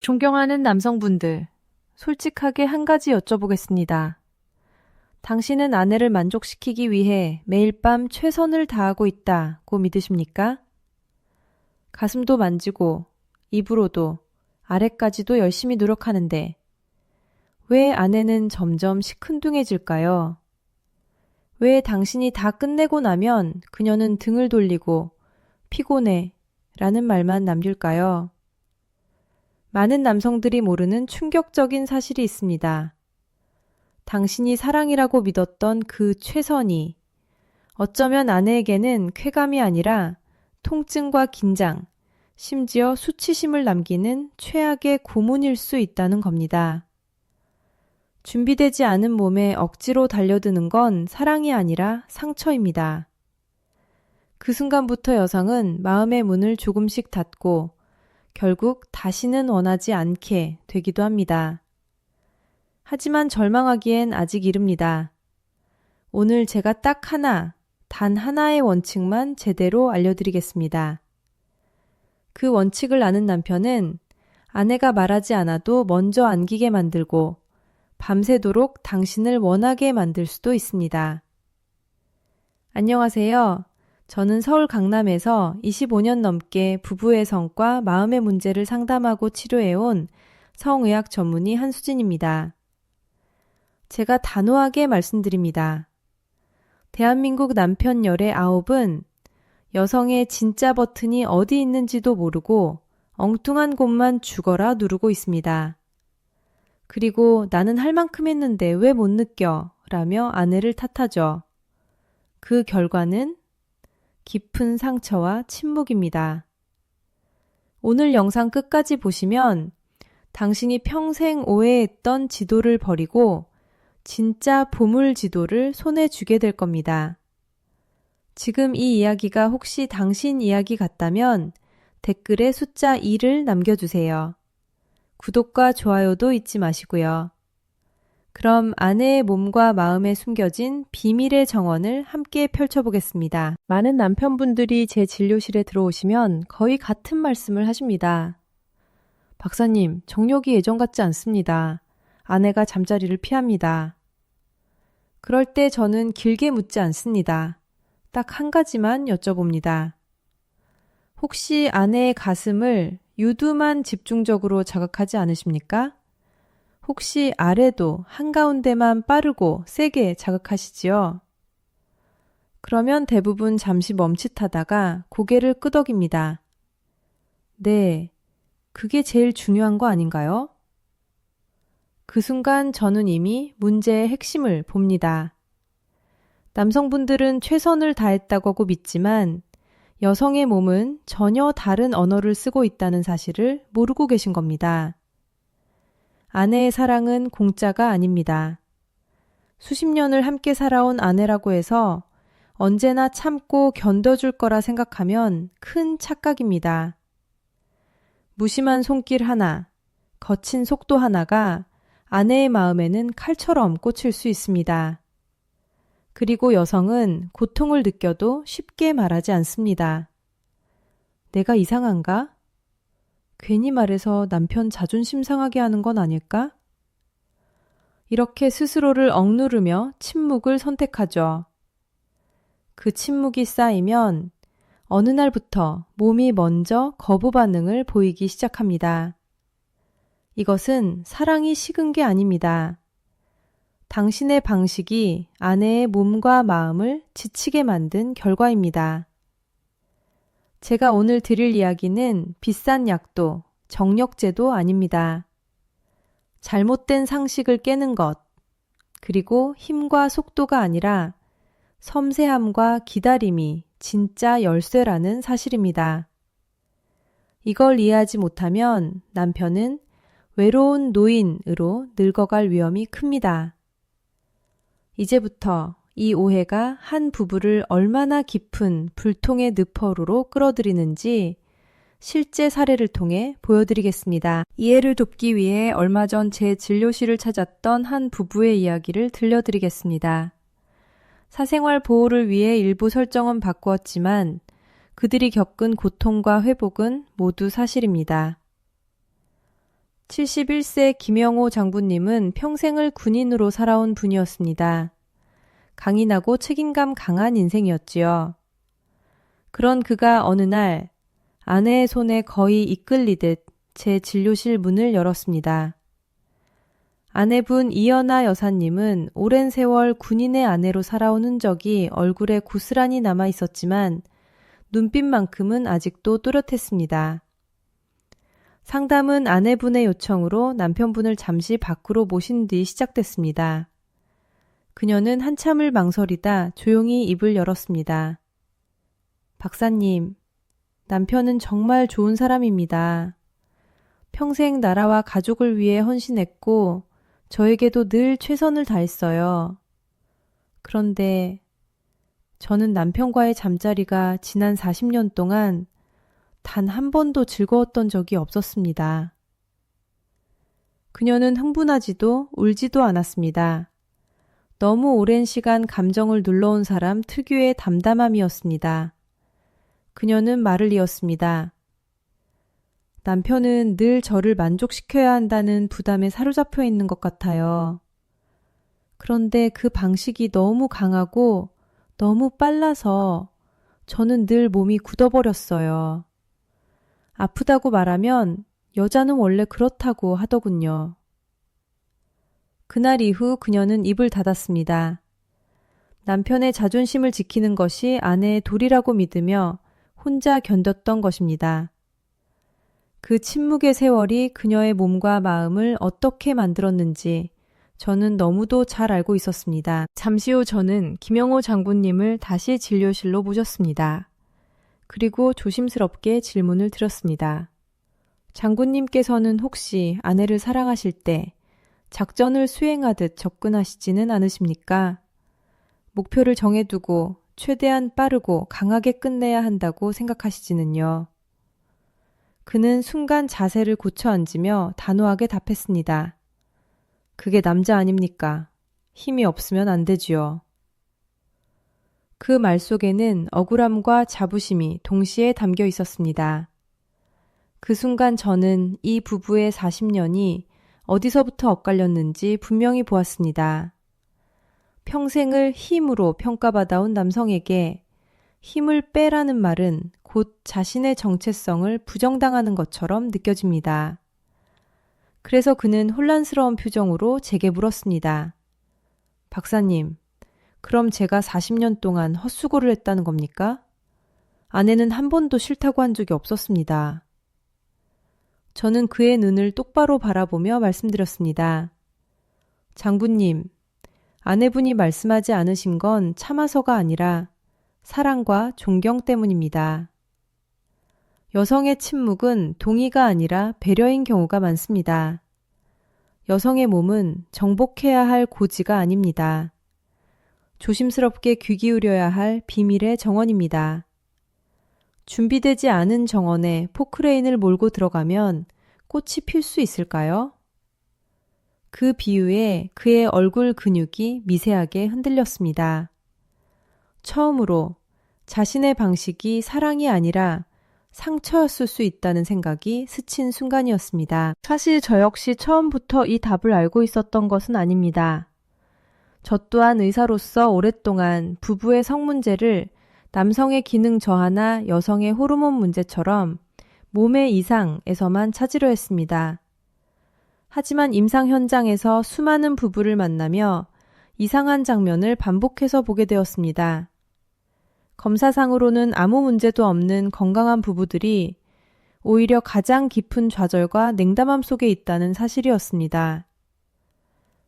존경하는 남성분들, 솔직하게 한 가지 여쭤보겠습니다. 당신은 아내를 만족시키기 위해 매일 밤 최선을 다하고 있다고 믿으십니까? 가슴도 만지고, 입으로도, 아래까지도 열심히 노력하는데, 왜 아내는 점점 시큰둥해질까요? 왜 당신이 다 끝내고 나면 그녀는 등을 돌리고, 피곤해 라는 말만 남길까요? 많은 남성들이 모르는 충격적인 사실이 있습니다. 당신이 사랑이라고 믿었던 그 최선이 어쩌면 아내에게는 쾌감이 아니라 통증과 긴장, 심지어 수치심을 남기는 최악의 고문일 수 있다는 겁니다. 준비되지 않은 몸에 억지로 달려드는 건 사랑이 아니라 상처입니다. 그 순간부터 여성은 마음의 문을 조금씩 닫고 결국 다시는 원하지 않게 되기도 합니다. 하지만 절망하기엔 아직 이릅니다. 오늘 제가 딱 하나, 단 하나의 원칙만 제대로 알려드리겠습니다. 그 원칙을 아는 남편은 아내가 말하지 않아도 먼저 안기게 만들고 밤새도록 당신을 원하게 만들 수도 있습니다. 안녕하세요. 저는 서울 강남에서 25년 넘게 부부의 성과 마음의 문제를 상담하고 치료해온 성의학 전문의 한수진입니다. 제가 단호하게 말씀드립니다. 대한민국 남편 열의 9은 여성의 진짜 버튼이 어디 있는지도 모르고 엉뚱한 곳만 죽어라 누르고 있습니다. 그리고 나는 할 만큼 했는데 왜 못 느껴? 라며 아내를 탓하죠. 그 결과는 깊은 상처와 침묵입니다. 오늘 영상 끝까지 보시면 당신이 평생 오해했던 지도를 버리고 진짜 보물 지도를 손에 쥐게 될 겁니다. 지금 이 이야기가 혹시 당신 이야기 같다면 댓글에 숫자 2를 남겨주세요. 구독과 좋아요도 잊지 마시고요. 그럼 아내의 몸과 마음에 숨겨진 비밀의 정원을 함께 펼쳐보겠습니다. 많은 남편분들이 제 진료실에 들어오시면 거의 같은 말씀을 하십니다. 박사님, 정욕이 예전 같지 않습니다. 아내가 잠자리를 피합니다. 그럴 때 저는 길게 묻지 않습니다. 딱 한 가지만 여쭤봅니다. 혹시 아내의 가슴을 유두만 집중적으로 자극하지 않으십니까? 혹시 아래도 한가운데만 빠르고 세게 자극하시지요? 그러면 대부분 잠시 멈칫하다가 고개를 끄덕입니다. 네, 그게 제일 중요한 거 아닌가요? 그 순간 저는 이미 문제의 핵심을 봅니다. 남성분들은 최선을 다했다고 하고 믿지만 여성의 몸은 전혀 다른 언어를 쓰고 있다는 사실을 모르고 계신 겁니다. 아내의 사랑은 공짜가 아닙니다. 수십 년을 함께 살아온 아내라고 해서 언제나 참고 견뎌줄 거라 생각하면 큰 착각입니다. 무심한 손길 하나, 거친 속도 하나가 아내의 마음에는 칼처럼 꽂힐 수 있습니다. 그리고 여성은 고통을 느껴도 쉽게 말하지 않습니다. 내가 이상한가? 괜히 말해서 남편 자존심 상하게 하는 건 아닐까? 이렇게 스스로를 억누르며 침묵을 선택하죠. 그 침묵이 쌓이면 어느 날부터 몸이 먼저 거부 반응을 보이기 시작합니다. 이것은 사랑이 식은 게 아닙니다. 당신의 방식이 아내의 몸과 마음을 지치게 만든 결과입니다. 제가 오늘 드릴 이야기는 비싼 약도, 정력제도 아닙니다. 잘못된 상식을 깨는 것, 그리고 힘과 속도가 아니라 섬세함과 기다림이 진짜 열쇠라는 사실입니다. 이걸 이해하지 못하면 남편은 외로운 노인으로 늙어갈 위험이 큽니다. 이제부터 이 오해가 한 부부를 얼마나 깊은 불통의 늪으로 끌어들이는지 실제 사례를 통해 보여드리겠습니다. 이해를 돕기 위해 얼마 전 제 진료실을 찾았던 한 부부의 이야기를 들려드리겠습니다. 사생활 보호를 위해 일부 설정은 바꾸었지만 그들이 겪은 고통과 회복은 모두 사실입니다. 71세 김영호 장군님은 평생을 군인으로 살아온 분이었습니다. 강인하고 책임감 강한 인생이었지요. 그런 그가 어느 날 아내의 손에 거의 이끌리듯 제 진료실 문을 열었습니다. 아내분 이연아 여사님은 오랜 세월 군인의 아내로 살아온 흔적이 얼굴에 고스란히 남아 있었지만 눈빛만큼은 아직도 또렷했습니다. 상담은 아내분의 요청으로 남편분을 잠시 밖으로 모신 뒤 시작됐습니다. 그녀는 한참을 망설이다 조용히 입을 열었습니다. 박사님, 남편은 정말 좋은 사람입니다. 평생 나라와 가족을 위해 헌신했고 저에게도 늘 최선을 다했어요. 그런데 저는 남편과의 잠자리가 지난 40년 동안 단 한 번도 즐거웠던 적이 없었습니다. 그녀는 흥분하지도 울지도 않았습니다. 너무 오랜 시간 감정을 눌러온 사람 특유의 담담함이었습니다. 그녀는 말을 이었습니다. 남편은 늘 저를 만족시켜야 한다는 부담에 사로잡혀 있는 것 같아요. 그런데 그 방식이 너무 강하고 너무 빨라서 저는 늘 몸이 굳어버렸어요. 아프다고 말하면 여자는 원래 그렇다고 하더군요. 그날 이후 그녀는 입을 닫았습니다. 남편의 자존심을 지키는 것이 아내의 도리라고 믿으며 혼자 견뎠던 것입니다. 그 침묵의 세월이 그녀의 몸과 마음을 어떻게 만들었는지 저는 너무도 잘 알고 있었습니다. 잠시 후 저는 김영호 장군님을 다시 진료실로 모셨습니다. 그리고 조심스럽게 질문을 드렸습니다. 장군님께서는 혹시 아내를 사랑하실 때 작전을 수행하듯 접근하시지는 않으십니까? 목표를 정해두고 최대한 빠르고 강하게 끝내야 한다고 생각하시지는요. 그는 순간 자세를 고쳐 앉으며 단호하게 답했습니다. 그게 남자 아닙니까? 힘이 없으면 안 되지요. 그 말 속에는 억울함과 자부심이 동시에 담겨 있었습니다. 그 순간 저는 이 부부의 40년이 어디서부터 엇갈렸는지 분명히 보았습니다. 평생을 힘으로 평가받아온 남성에게 힘을 빼라는 말은 곧 자신의 정체성을 부정당하는 것처럼 느껴집니다. 그래서 그는 혼란스러운 표정으로 제게 물었습니다. 박사님, 그럼 제가 40년 동안 헛수고를 했다는 겁니까? 아내는 한 번도 싫다고 한 적이 없었습니다. 저는 그의 눈을 똑바로 바라보며 말씀드렸습니다. 장군님, 아내분이 말씀하지 않으신 건 참아서가 아니라 사랑과 존경 때문입니다. 여성의 침묵은 동의가 아니라 배려인 경우가 많습니다. 여성의 몸은 정복해야 할 고지가 아닙니다. 조심스럽게 귀 기울여야 할 비밀의 정원입니다. 준비되지 않은 정원에 포크레인을 몰고 들어가면 꽃이 필 수 있을까요? 그 비유에 그의 얼굴 근육이 미세하게 흔들렸습니다. 처음으로 자신의 방식이 사랑이 아니라 상처였을 수 있다는 생각이 스친 순간이었습니다. 사실 저 역시 처음부터 이 답을 알고 있었던 것은 아닙니다. 저 또한 의사로서 오랫동안 부부의 성 문제를 남성의 기능 저하나 여성의 호르몬 문제처럼 몸의 이상에서만 찾으려 했습니다. 하지만 임상 현장에서 수많은 부부를 만나며 이상한 장면을 반복해서 보게 되었습니다. 검사상으로는 아무 문제도 없는 건강한 부부들이 오히려 가장 깊은 좌절과 냉담함 속에 있다는 사실이었습니다.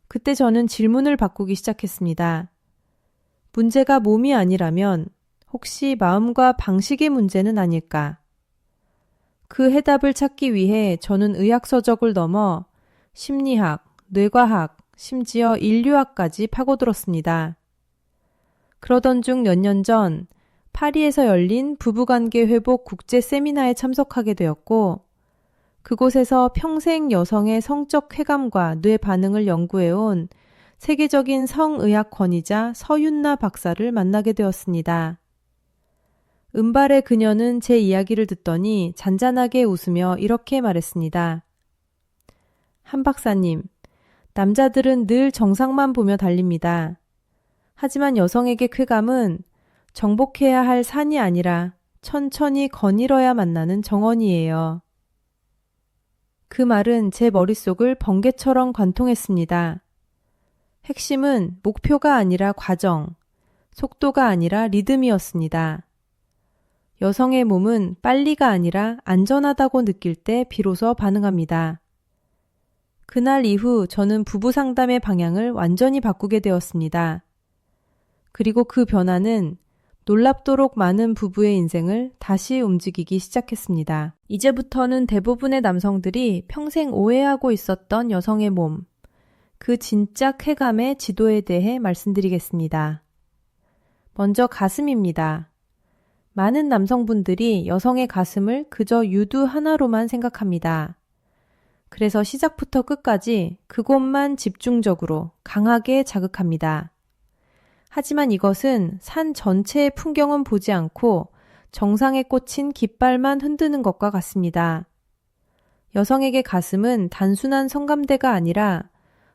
그때 저는 질문을 바꾸기 시작했습니다. 문제가 몸이 아니라면 혹시 마음과 방식의 문제는 아닐까? 그 해답을 찾기 위해 저는 의학서적을 넘어 심리학, 뇌과학, 심지어 인류학까지 파고들었습니다. 그러던 중 몇 년 전 파리에서 열린 부부관계 회복 국제 세미나에 참석하게 되었고 그곳에서 평생 여성의 성적 쾌감과 뇌 반응을 연구해온 세계적인 성의학 권위자 서윤나 박사를 만나게 되었습니다. 은발의 그녀는 제 이야기를 듣더니 잔잔하게 웃으며 이렇게 말했습니다. 한 박사님, 남자들은 늘 정상만 보며 달립니다. 하지만 여성에게 쾌감은 정복해야 할 산이 아니라 천천히 거닐어야 만나는 정원이에요. 그 말은 제 머릿속을 번개처럼 관통했습니다. 핵심은 목표가 아니라 과정, 속도가 아니라 리듬이었습니다. 여성의 몸은 빨리가 아니라 안전하다고 느낄 때 비로소 반응합니다. 그날 이후 저는 부부 상담의 방향을 완전히 바꾸게 되었습니다. 그리고 그 변화는 놀랍도록 많은 부부의 인생을 다시 움직이기 시작했습니다. 이제부터는 대부분의 남성들이 평생 오해하고 있었던 여성의 몸, 그 진짜 쾌감의 지도에 대해 말씀드리겠습니다. 먼저 가슴입니다. 많은 남성분들이 여성의 가슴을 그저 유두 하나로만 생각합니다. 그래서 시작부터 끝까지 그곳만 집중적으로 강하게 자극합니다. 하지만 이것은 산 전체의 풍경은 보지 않고 정상에 꽂힌 깃발만 흔드는 것과 같습니다. 여성에게 가슴은 단순한 성감대가 아니라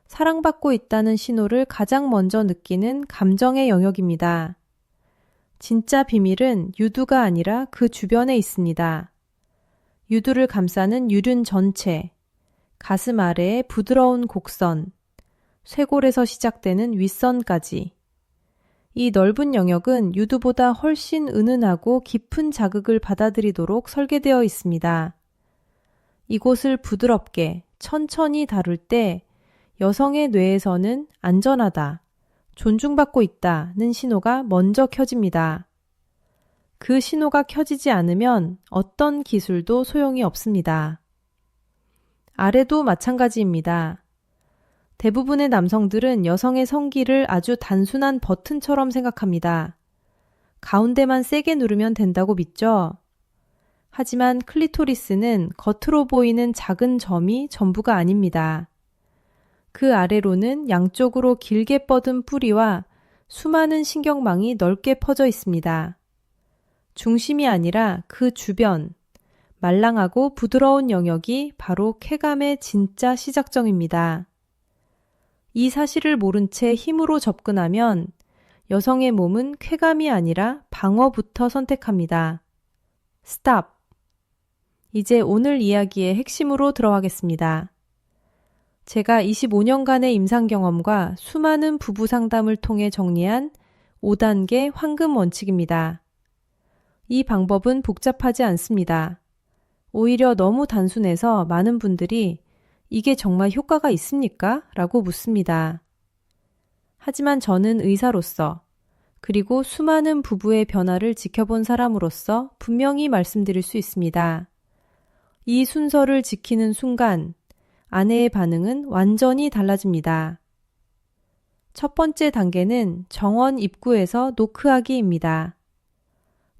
사랑받고 있다는 신호를 가장 먼저 느끼는 감정의 영역입니다. 진짜 비밀은 유두가 아니라 그 주변에 있습니다. 유두를 감싸는 유륜 전체, 가슴 아래의 부드러운 곡선, 쇄골에서 시작되는 윗선까지. 이 넓은 영역은 유두보다 훨씬 은은하고 깊은 자극을 받아들이도록 설계되어 있습니다. 이곳을 부드럽게, 천천히 다룰 때 여성의 뇌에서는 안전하다, 존중받고 있다는 신호가 먼저 켜집니다. 그 신호가 켜지지 않으면 어떤 기술도 소용이 없습니다. 아래도 마찬가지입니다. 대부분의 남성들은 여성의 성기를 아주 단순한 버튼처럼 생각합니다. 가운데만 세게 누르면 된다고 믿죠? 하지만 클리토리스는 겉으로 보이는 작은 점이 전부가 아닙니다. 그 아래로는 양쪽으로 길게 뻗은 뿌리와 수많은 신경망이 넓게 퍼져 있습니다. 중심이 아니라 그 주변, 말랑하고 부드러운 영역이 바로 쾌감의 진짜 시작점입니다. 이 사실을 모른 채 힘으로 접근하면 여성의 몸은 쾌감이 아니라 방어부터 선택합니다. 스탑! 이제 오늘 이야기의 핵심으로 들어가겠습니다. 제가 25년간의 임상 경험과 수많은 부부 상담을 통해 정리한 5단계 황금 원칙입니다. 이 방법은 복잡하지 않습니다. 오히려 너무 단순해서 많은 분들이 이게 정말 효과가 있습니까? 라고 묻습니다. 하지만 저는 의사로서 그리고 수많은 부부의 변화를 지켜본 사람으로서 분명히 말씀드릴 수 있습니다. 이 순서를 지키는 순간 아내의 반응은 완전히 달라집니다. 첫 번째 단계는 정원 입구에서 노크하기입니다.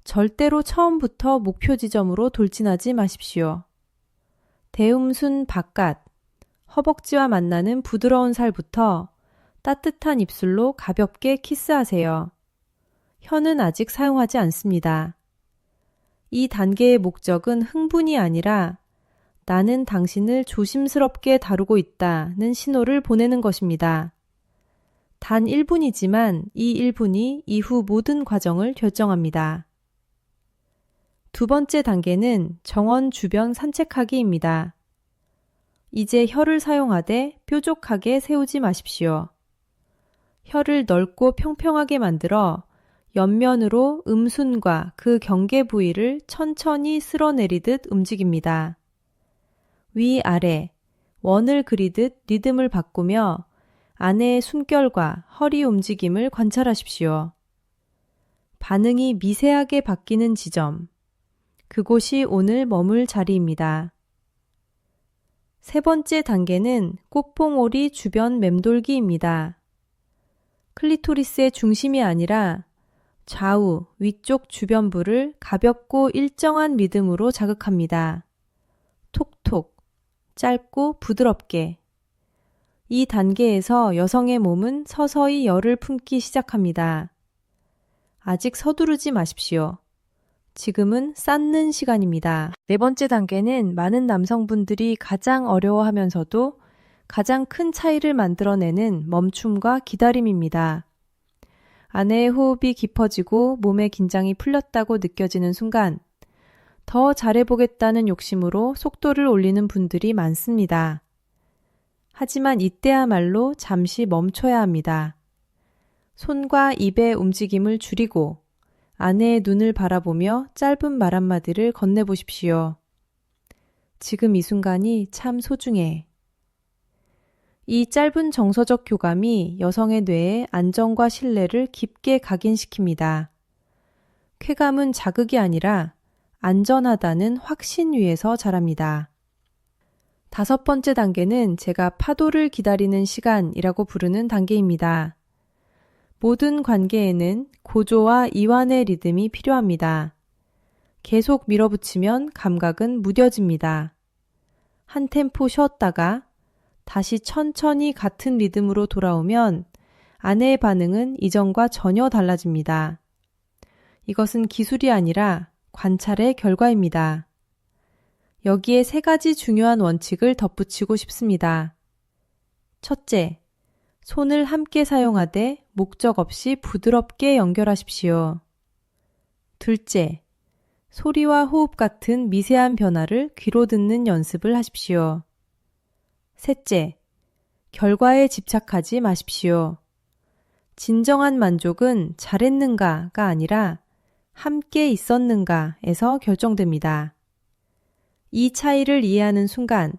절대로 처음부터 목표 지점으로 돌진하지 마십시오. 대음순 바깥, 허벅지와 만나는 부드러운 살부터 따뜻한 입술로 가볍게 키스하세요. 혀는 아직 사용하지 않습니다. 이 단계의 목적은 흥분이 아니라 나는 당신을 조심스럽게 다루고 있다는 신호를 보내는 것입니다. 단 1분이지만 이 1분이 이후 모든 과정을 결정합니다. 두 번째 단계는 정원 주변 산책하기입니다. 이제 혀를 사용하되 뾰족하게 세우지 마십시오. 혀를 넓고 평평하게 만들어 옆면으로 음순과 그 경계 부위를 천천히 쓸어내리듯 움직입니다. 위아래, 원을 그리듯 리듬을 바꾸며 아내의 숨결과 허리 움직임을 관찰하십시오. 반응이 미세하게 바뀌는 지점, 그곳이 오늘 머물 자리입니다. 세 번째 단계는 꽃봉오리 주변 맴돌기입니다. 클리토리스의 중심이 아니라 좌우, 위쪽 주변부를 가볍고 일정한 리듬으로 자극합니다. 톡톡, 짧고 부드럽게. 이 단계에서 여성의 몸은 서서히 열을 품기 시작합니다. 아직 서두르지 마십시오. 지금은 쌓는 시간입니다. 네 번째 단계는 많은 남성분들이 가장 어려워하면서도 가장 큰 차이를 만들어내는 멈춤과 기다림입니다. 아내의 호흡이 깊어지고 몸의 긴장이 풀렸다고 느껴지는 순간 더 잘해보겠다는 욕심으로 속도를 올리는 분들이 많습니다. 하지만 이때야말로 잠시 멈춰야 합니다. 손과 입의 움직임을 줄이고 아내의 눈을 바라보며 짧은 말 한마디를 건네보십시오. 지금 이 순간이 참 소중해. 이 짧은 정서적 교감이 여성의 뇌에 안정과 신뢰를 깊게 각인시킵니다. 쾌감은 자극이 아니라 안전하다는 확신 위에서 자랍니다. 5번째 단계는 제가 파도를 기다리는 시간이라고 부르는 단계입니다. 모든 관계에는 고조와 이완의 리듬이 필요합니다. 계속 밀어붙이면 감각은 무뎌집니다. 한 템포 쉬었다가 다시 천천히 같은 리듬으로 돌아오면 아내의 반응은 이전과 전혀 달라집니다. 이것은 기술이 아니라 관찰의 결과입니다. 여기에 3가지 중요한 원칙을 덧붙이고 싶습니다. 첫째, 손을 함께 사용하되 목적 없이 부드럽게 연결하십시오. 둘째, 소리와 호흡 같은 미세한 변화를 귀로 듣는 연습을 하십시오. 셋째, 결과에 집착하지 마십시오. 진정한 만족은 잘했는가가 아니라 함께 있었는가에서 결정됩니다. 이 차이를 이해하는 순간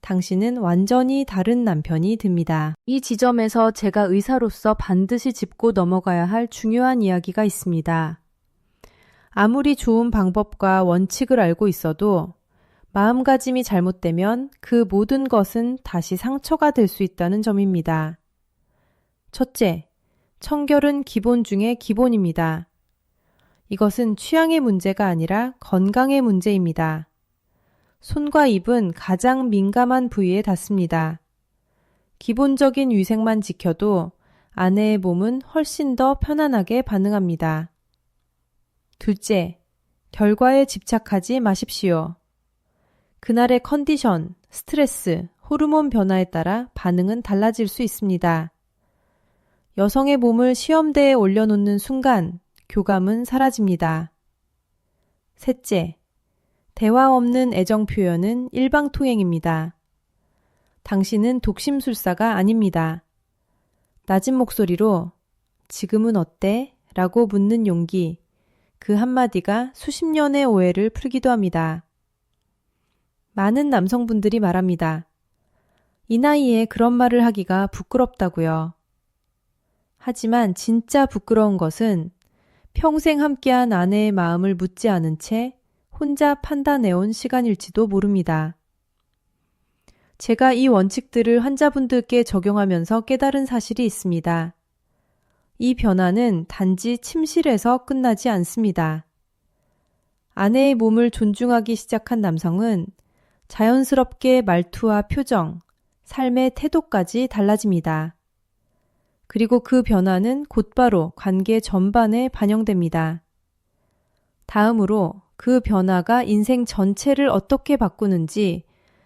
당신은 완전히 다른 남편이 됩니다. 이 지점에서 제가 의사로서 반드시 짚고 넘어가야 할 중요한 이야기가 있습니다. 아무리 좋은 방법과 원칙을 알고 있어도 마음가짐이 잘못되면 그 모든 것은 다시 상처가 될 수 있다는 점입니다. 첫째, 청결은 기본 중의 기본입니다. 이것은 취향의 문제가 아니라 건강의 문제입니다. 손과 입은 가장 민감한 부위에 닿습니다. 기본적인 위생만 지켜도 아내의 몸은 훨씬 더 편안하게 반응합니다. 둘째, 결과에 집착하지 마십시오. 그날의 컨디션, 스트레스, 호르몬 변화에 따라 반응은 달라질 수 있습니다. 여성의 몸을 시험대에 올려놓는 순간 교감은 사라집니다. 셋째, 대화 없는 애정 표현은 일방통행입니다. 당신은 독심술사가 아닙니다. 낮은 목소리로 지금은 어때? 라고 묻는 용기, 그 한마디가 수십 년의 오해를 풀기도 합니다. 많은 남성분들이 말합니다. 이 나이에 그런 말을 하기가 부끄럽다고요. 하지만 진짜 부끄러운 것은 평생 함께한 아내의 마음을 묻지 않은 채 혼자 판단해온 시간일지도 모릅니다. 제가 이 원칙들을 환자분들께 적용하면서 깨달은 사실이 있습니다. 이 변화는 단지 침실에서 끝나지 않습니다. 아내의 몸을 존중하기 시작한 남성은 자연스럽게 말투와 표정, 삶의 태도까지 달라집니다. 그리고 그 변화는 곧바로 관계 전반에 반영됩니다. 다음으로 그 변화가 인생 전체를 어떻게 바꾸는지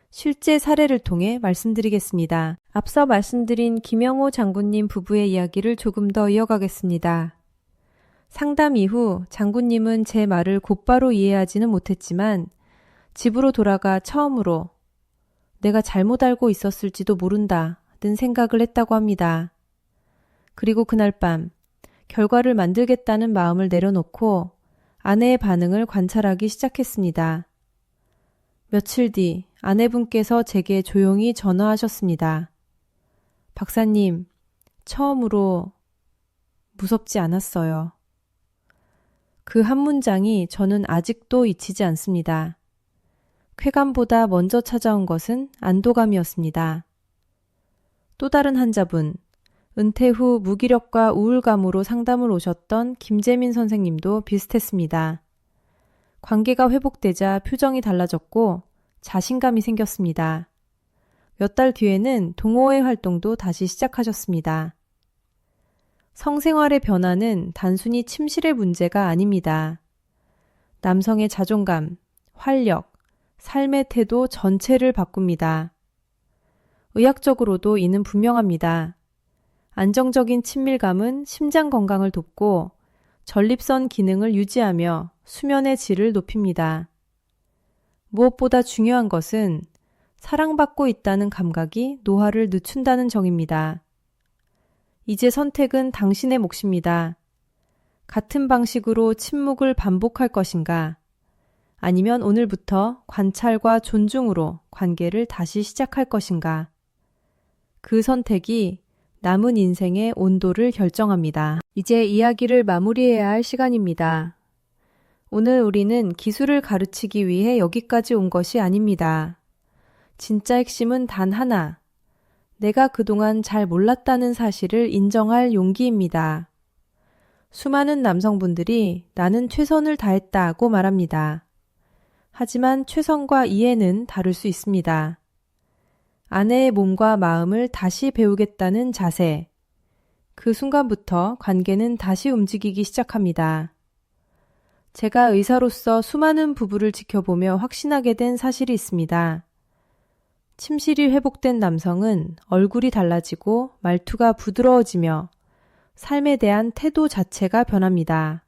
실제 사례를 통해 말씀드리겠습니다. 앞서 말씀드린 김영호 장군님 부부의 이야기를 조금 더 이어가겠습니다. 상담 이후 장군님은 제 말을 곧바로 이해하지는 못했지만 집으로 돌아가 처음으로 내가 잘못 알고 있었을지도 모른다는 생각을 했다고 합니다. 그리고 그날 밤 결과를 만들겠다는 마음을 내려놓고 아내의 반응을 관찰하기 시작했습니다. 며칠 뒤 아내분께서 제게 조용히 전화하셨습니다. 박사님, 처음으로 무섭지 않았어요. 그 한 문장이 저는 아직도 잊히지 않습니다. 쾌감보다 먼저 찾아온 것은 안도감이었습니다. 또 다른 환자분, 은퇴 후 무기력과 우울감으로 상담을 오셨던 김재민 선생님도 비슷했습니다. 관계가 회복되자 표정이 달라졌고 자신감이 생겼습니다. 몇 달 뒤에는 동호회 활동도 다시 시작하셨습니다. 성생활의 변화는 단순히 침실의 문제가 아닙니다. 남성의 자존감, 활력, 삶의 태도 전체를 바꿉니다. 의학적으로도 이는 분명합니다. 안정적인 친밀감은 심장 건강을 돕고 전립선 기능을 유지하며 수면의 질을 높입니다. 무엇보다 중요한 것은 사랑받고 있다는 감각이 노화를 늦춘다는 점입니다. 이제 선택은 당신의 몫입니다. 같은 방식으로 침묵을 반복할 것인가? 아니면 오늘부터 관찰과 존중으로 관계를 다시 시작할 것인가? 그 선택이 남은 인생의 온도를 결정합니다. 이제 이야기를 마무리해야 할 시간입니다. 오늘 우리는 기술을 가르치기 위해 여기까지 온 것이 아닙니다. 진짜 핵심은 단 하나, 내가 그동안 잘 몰랐다는 사실을 인정할 용기입니다. 수많은 남성분들이 나는 최선을 다했다고 말합니다. 하지만 최선과 이해는 다를 수 있습니다. 아내의 몸과 마음을 다시 배우겠다는 자세. 그 순간부터 관계는 다시 움직이기 시작합니다. 제가 의사로서 수많은 부부를 지켜보며 확신하게 된 사실이 있습니다. 침실이 회복된 남성은 얼굴이 달라지고 말투가 부드러워지며 삶에 대한 태도 자체가 변합니다.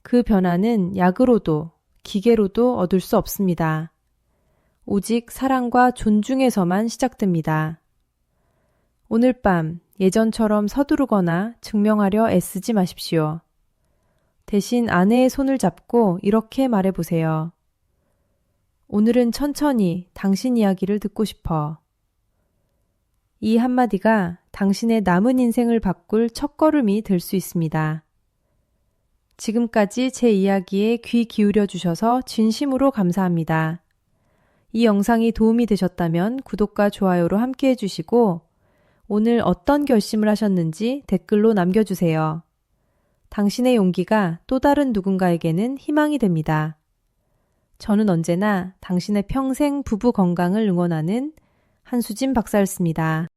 그 변화는 약으로도 기계로도 얻을 수 없습니다. 오직 사랑과 존중에서만 시작됩니다. 오늘 밤 예전처럼 서두르거나 증명하려 애쓰지 마십시오. 대신 아내의 손을 잡고 이렇게 말해보세요. 오늘은 천천히 당신 이야기를 듣고 싶어. 이 한마디가 당신의 남은 인생을 바꿀 첫걸음이 될 수 있습니다. 지금까지 제 이야기에 귀 기울여 주셔서 진심으로 감사합니다. 이 영상이 도움이 되셨다면 구독과 좋아요로 함께 해주시고 오늘 어떤 결심을 하셨는지 댓글로 남겨주세요. 당신의 용기가 또 다른 누군가에게는 희망이 됩니다. 저는 언제나 당신의 평생 부부 건강을 응원하는 한수진 박사였습니다.